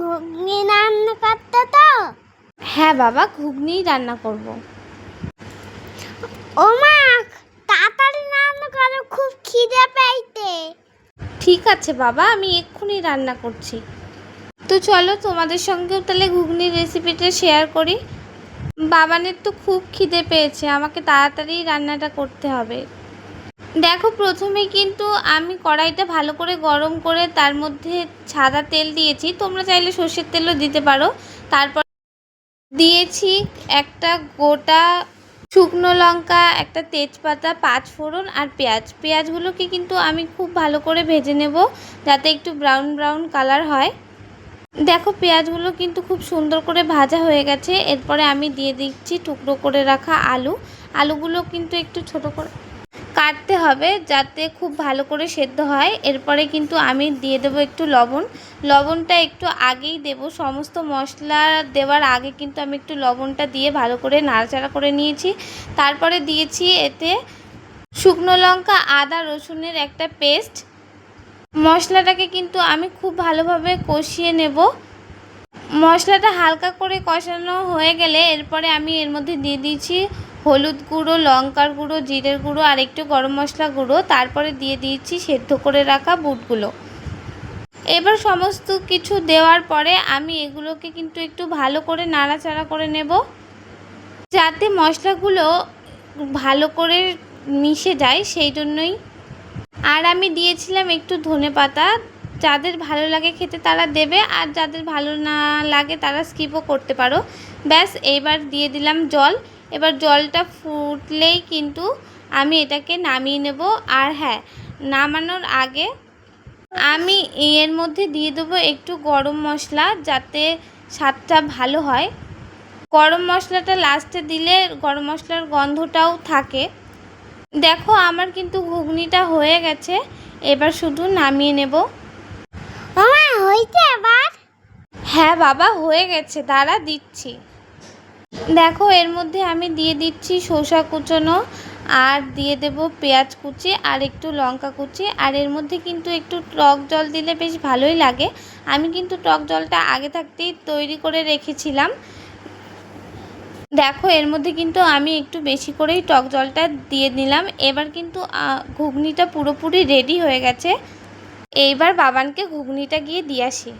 ঘুগনি রান্না করতে তো? হ্যাঁ বাবা, ঘুগনি রান্না করব। ও মা, তাড়াতাড়ি রান্না করো, খুব খিদে পেয়েছে। ঠিক আছে বাবা, আমি এক্ষুনি রান্না করছি। তো চলো তোমাদের সঙ্গেও তাহলে ঘুগনির রেসিপিটা শেয়ার করি। বাবানের তো খুব খিদে পেয়েছে, আমাকে তাড়াতাড়ি রান্নাটা করতে হবে। দেখো, প্রথমে কিন্তু আমি কড়াইটা ভালো করে গরম করে তার মধ্যে সাদা তেল দিয়েছি, তোমরা চাইলে সর্ষের তেলও দিতে পারো। তারপর দিয়েছি একটা গোটা শুকনো লঙ্কা, একটা তেজপাতা, 5 ফোড়ন আর পেঁয়াজগুলোকে কিন্তু আমি খুব ভালো করে ভেজে নেব, যাতে একটু ব্রাউন ব্রাউন কালার হয়। দেখো, পেঁয়াজগুলো কিন্তু খুব সুন্দর করে ভাজা হয়ে গেছে। এরপরে আমি দিয়ে দিচ্ছি টুকরো করে রাখা আলুগুলো কিন্তু একটু ছোট করে কাটতে হবে, যাতে খুব ভালো করে সেদ্ধ হয়। এরপরে কিন্তু আমি দিয়ে দেবো একটু লবণটা একটু আগেই দেব, সমস্ত মশলা দেওয়ার আগে কিন্তু আমি একটু লবণটা দিয়ে ভালো করে নাড়াচাড়া করে নিয়েছি। তারপরে দিয়েছি এতে শুকনো লঙ্কা, আদা রসুনের একটা পেস্ট। মশলাটাকে কিন্তু আমি খুব ভালোভাবে কষিয়ে নেব। মশলাটা হালকা করে কষানো হয়ে গেলে এরপরে আমি এর মধ্যে দিয়ে দিয়েছি হলুদ গুঁড়ো, লঙ্কার গুঁড়ো, জিরের গুঁড়ো আর একটু গরম মশলা গুঁড়ো। তারপরে দিয়ে দিয়েছি সেদ্ধ করে রাখা বুটগুলো। এবার সমস্ত কিছু দেওয়ার পরে আমি এগুলোকে কিন্তু একটু ভালো করে নাড়াচাড়া করে নেব, যাতে মশলাগুলো ভালো করে মিশে যায়, সেই জন্যই। আর আমি দিয়েছিলাম একটু ধনেপাতা, যাদের ভালো লাগে খেতে তারা দেবে, আর যাদের ভালো না লাগে তারা স্কিপও করতে পারো। ব্যাস, এইবার দিয়ে দিলাম জল। এবার জলটা ফুটলেই কিন্তু আমি এটাকে নামিয়ে নেব। আর হ্যাঁ, নামানোর আগে আমি এর মধ্যে দিয়ে দেবো একটু গরম মশলা, যাতে স্বাদটা ভালো হয়। গরম মশলাটা লাস্টে দিলে গরম মশলার গন্ধটাও থাকে। দেখো, আমার কিন্তু ঘুগনিটা হয়ে গেছে, এবার শুধু নামিয়ে নেব। ও মা, হয়েছে আবার? হ্যাঁ বাবা, হয়ে গেছে, দাঁড়া দিচ্ছি। দেখো, এর মধ্যে আমি দিয়ে দিচ্ছি শসা কুচনো, আর দিয়ে দেব পেঁয়াজ কুচি আর একটু লঙ্কা কুচি। আর এর মধ্যে কিন্তু একটু টক জল দিলে বেশ ভালোই লাগে। আমি কিন্তু টক জলটা আগে থাকতেই তৈরি করে রেখেছিলাম। দেখো, এর মধ্যে কিন্তু আমি একটু বেশি করেই টক জলটা দিয়ে দিলাম। এবার কিন্তু ঘুগনিটা পুরোপুরি রেডি হয়ে গেছে। এইবার বাবানকে ঘুগনিটা গিয়ে দিয়ে আসি।